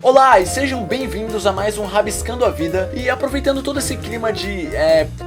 Olá e sejam bem-vindos a mais um Rabiscando a Vida. E aproveitando todo esse clima de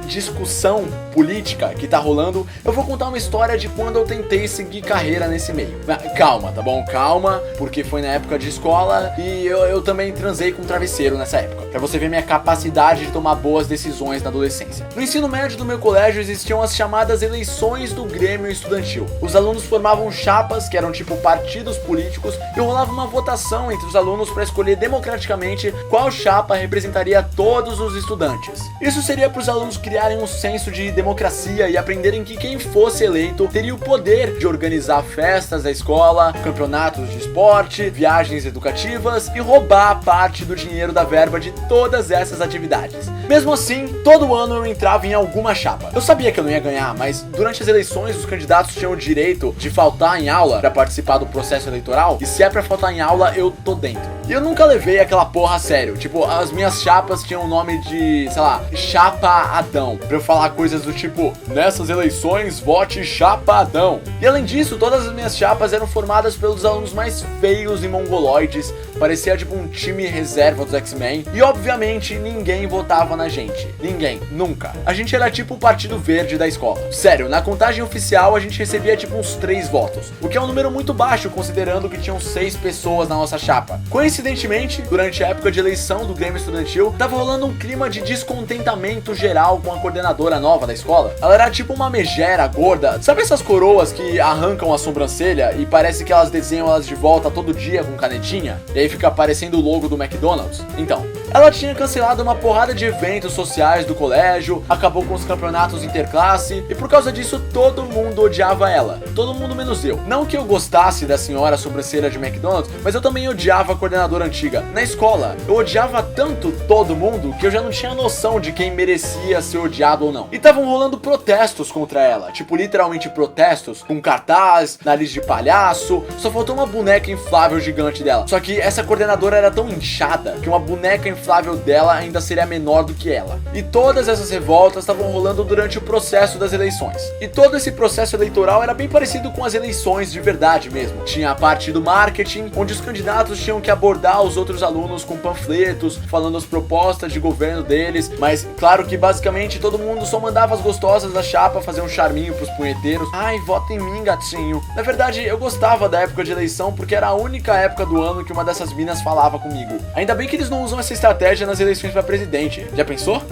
discussão política que tá rolando, eu vou contar uma história de quando eu tentei seguir carreira nesse meio. Calma, tá bom? Calma, porque foi na época de escola e eu também transei com um travesseiro nessa época, pra você ver minha capacidade de tomar boas decisões na adolescência. No ensino médio do meu colégio existiam as chamadas eleições do Grêmio Estudantil. Os alunos formavam chapas, que eram tipo partidos políticos, e rolava uma votação entre os alunos para escolher democraticamente qual chapa representaria todos os estudantes. Isso seria para os alunos criarem um senso de democracia e aprenderem que quem fosse eleito teria o poder de organizar festas da escola, campeonatos de esporte, viagens educativas e roubar parte do dinheiro da verba de todas essas atividades. Mesmo assim, todo ano eu entrava em alguma chapa. Eu sabia que eu não ia ganhar, mas durante as eleições os candidatos tinham o direito de faltar em aula para participar do processo eleitoral, e se é para faltar em aula, eu tô dentro. E eu nunca levei aquela porra a sério. Tipo, as minhas chapas tinham o nome de, sei lá, Chapa Adão, pra eu falar coisas do tipo: nessas eleições, vote Chapa Adão. E além disso, todas as minhas chapas eram formadas pelos alunos mais feios e mongoloides. Parecia tipo um time reserva dos X-Men. E obviamente ninguém votava na gente. Ninguém, nunca. A gente era tipo o Partido Verde da escola. Sério, na contagem oficial a gente recebia tipo uns 3 votos, o que é um número muito baixo considerando que tinham 6 pessoas na nossa chapa. Coincidentemente, durante a época de eleição do Grêmio Estudantil, tava rolando um clima de descontentamento geral com a coordenadora nova da escola. Ela era tipo uma megera gorda. Sabe essas coroas que arrancam a sobrancelha e parece que elas desenham elas de volta todo dia com canetinha? E aí fica aparecendo o logo do McDonald's? Então, ela tinha cancelado uma porrada de eventos sociais do colégio, acabou com os campeonatos interclasse, e por causa disso todo mundo odiava ela. Todo mundo menos eu. Não que eu gostasse da senhora sobrancelha de McDonald's, mas eu também odiava a coordenadora antiga. Na escola, eu odiava tanto todo mundo que eu já não tinha noção de quem merecia ser odiado ou não. E estavam rolando protestos contra ela, tipo literalmente protestos, com cartaz, nariz de palhaço, só faltou uma boneca inflável gigante dela. Só que essa coordenadora era tão inchada que uma boneca inflável dela ainda seria menor do que ela. E todas essas revoltas estavam rolando durante o processo das eleições. E todo esse processo eleitoral era bem parecido com as eleições de verdade mesmo. Tinha a parte do marketing, onde os candidatos tinham que abordar os outros alunos com panfletos, falando as propostas de governo deles, mas claro que basicamente todo mundo só mandava as gostosas da chapa fazer um charminho pros punheteiros. Ai, vota em mim, gatinho. Na verdade, eu gostava da época de eleição porque era a única época do ano que uma dessas minas falava comigo. Ainda bem que eles não usam essa estratégia nas eleições pra presidente. Já pensou?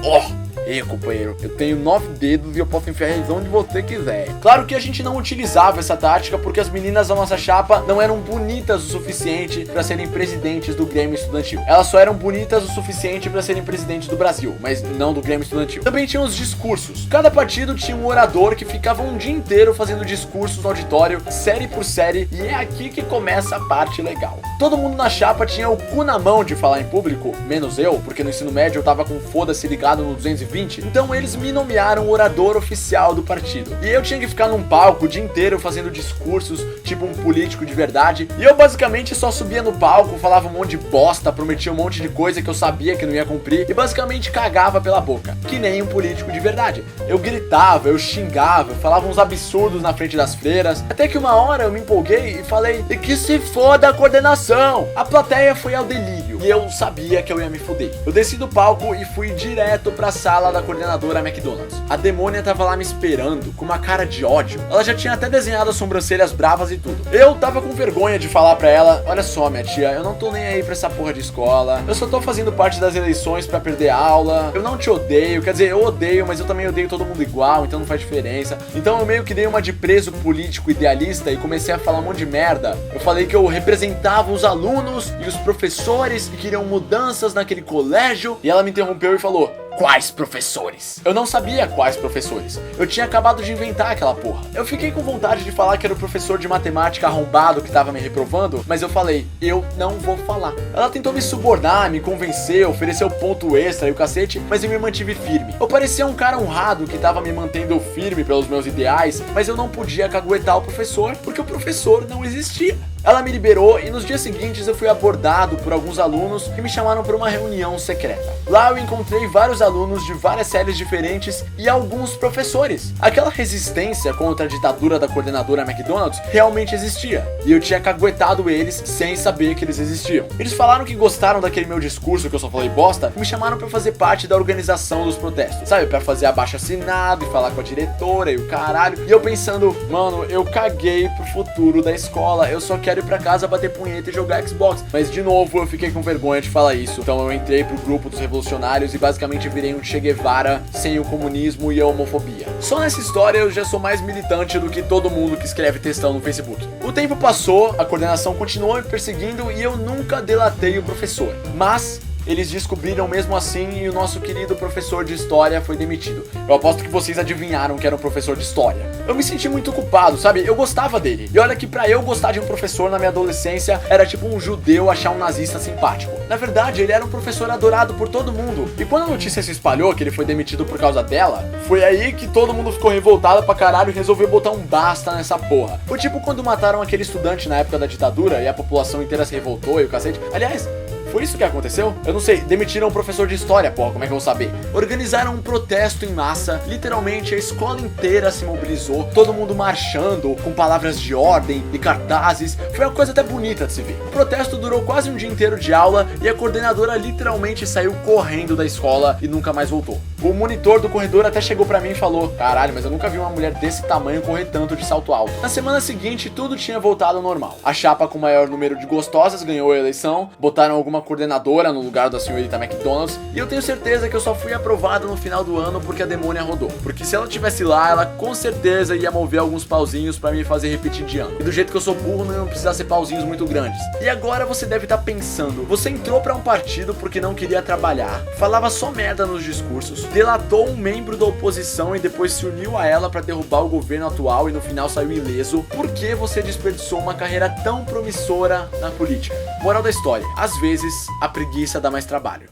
Ei, companheiro, eu tenho 9 dedos e eu posso enfiar eles onde você quiser. Claro que a gente não utilizava essa tática porque as meninas da nossa chapa não eram bonitas o suficiente para serem presidentes do Grêmio Estudantil. Elas só eram bonitas o suficiente para serem presidentes do Brasil, mas não do Grêmio Estudantil. Também tinha os discursos. Cada partido tinha um orador que ficava um dia inteiro fazendo discursos no auditório, série por série, e é aqui que começa a parte legal. Todo mundo na chapa tinha o cu na mão de falar em público, menos eu, porque no ensino médio eu tava com foda-se ligado no 220. Então eles me nomearam o orador oficial do partido. E eu tinha que ficar num palco o dia inteiro fazendo discursos, tipo um político de verdade. E eu basicamente só subia no palco, falava um monte de bosta, prometia um monte de coisa que eu sabia que não ia cumprir, e basicamente cagava pela boca, que nem um político de verdade. Eu gritava, eu xingava, eu falava uns absurdos na frente das freiras, até que uma hora eu me empolguei e falei: e que se foda a coordenação! A plateia foi ao delírio, e eu sabia que eu ia me fuder. Eu desci do palco e fui direto pra sala da coordenadora McDonald's. A demônia tava lá me esperando, com uma cara de ódio. Ela já tinha até desenhado as sobrancelhas bravas e tudo. Eu tava com vergonha de falar pra ela: olha só, minha tia, eu não tô nem aí pra essa porra de escola, eu só tô fazendo parte das eleições pra perder aula, eu não te odeio, quer dizer, eu odeio, mas eu também odeio todo mundo igual, então não faz diferença. Então eu meio que dei uma de preso político idealista e comecei a falar um monte de merda. Eu falei que eu representava os alunos e os professores que queriam mudanças naquele colégio, e ela me interrompeu e falou: quais professores? Eu não sabia quais professores. Eu tinha acabado de inventar aquela porra. Eu fiquei com vontade de falar que era o professor de matemática arrombado que tava me reprovando, mas eu falei: eu não vou falar. Ela tentou me subornar, me convencer, ofereceu ponto extra e o cacete, mas eu me mantive firme. Eu parecia um cara honrado que tava me mantendo firme pelos meus ideais, mas eu não podia caguetar o professor porque o professor não existia. Ela me liberou e nos dias seguintes eu fui abordado por alguns alunos que me chamaram para uma reunião secreta. Lá eu encontrei vários alunos de várias séries diferentes e alguns professores. Aquela resistência contra a ditadura da coordenadora McDonald's realmente existia, e eu tinha caguetado eles sem saber que eles existiam. Eles falaram que gostaram daquele meu discurso que eu só falei bosta e me chamaram para fazer parte da organização dos protestos, sabe, para fazer abaixo-assinado e falar com a diretora e o caralho. E eu pensando, mano, eu caguei pro futuro da escola, eu só quero ir pra casa bater punheta e jogar Xbox. Mas de novo eu fiquei com vergonha de falar isso, então eu entrei pro grupo dos revolucionários e basicamente virei um Che Guevara sem o comunismo e a homofobia. Só nessa história eu já sou mais militante do que todo mundo que escreve textão no Facebook. O tempo passou, a coordenação continuou me perseguindo e eu nunca delatei o professor, mas eles descobriram mesmo assim e o nosso querido professor de história foi demitido. Eu aposto que vocês adivinharam que era um professor de história. Eu me senti muito culpado, sabe? Eu gostava dele. E olha que pra eu gostar de um professor na minha adolescência era tipo um judeu achar um nazista simpático. Na verdade, ele era um professor adorado por todo mundo. E quando a notícia se espalhou que ele foi demitido por causa dela, foi aí que todo mundo ficou revoltado pra caralho e resolveu botar um basta nessa porra. Foi tipo quando mataram aquele estudante na época da ditadura e a população inteira se revoltou e o cacete. Aliás, foi isso que aconteceu? Eu não sei, demitiram um professor de história, porra, como é que eu vou saber? Organizaram um protesto em massa, literalmente a escola inteira se mobilizou, todo mundo marchando, com palavras de ordem e cartazes, foi uma coisa até bonita de se ver. O protesto durou quase um dia inteiro de aula e a coordenadora literalmente saiu correndo da escola e nunca mais voltou. O monitor do corredor até chegou pra mim e falou: caralho, mas eu nunca vi uma mulher desse tamanho correr tanto de salto alto. Na semana seguinte, tudo tinha voltado ao normal. A chapa com o maior número de gostosas ganhou a eleição, botaram alguma coordenadora no lugar da senhorita McDonald's, e eu tenho certeza que eu só fui aprovado no final do ano porque a demônia rodou. Porque se ela tivesse lá, ela com certeza ia mover alguns pauzinhos pra me fazer repetir de ano. E do jeito que eu sou burro, não ia precisar ser pauzinhos muito grandes. E agora você deve estar pensando, você entrou pra um partido porque não queria trabalhar, falava só merda nos discursos, delatou um membro da oposição e depois se uniu a ela pra derrubar o governo atual e no final saiu ileso. Por que você desperdiçou uma carreira tão promissora na política? Moral da história, às vezes a preguiça dá mais trabalho.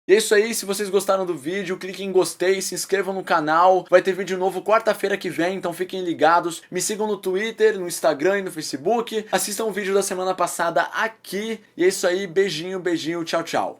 E é isso aí, se vocês gostaram do vídeo, cliquem em gostei, se inscrevam no canal, vai ter vídeo novo quarta-feira que vem, então fiquem ligados, me sigam no Twitter, no Instagram e no Facebook, assistam o vídeo da semana passada aqui, e é isso aí, beijinho, beijinho, tchau, tchau.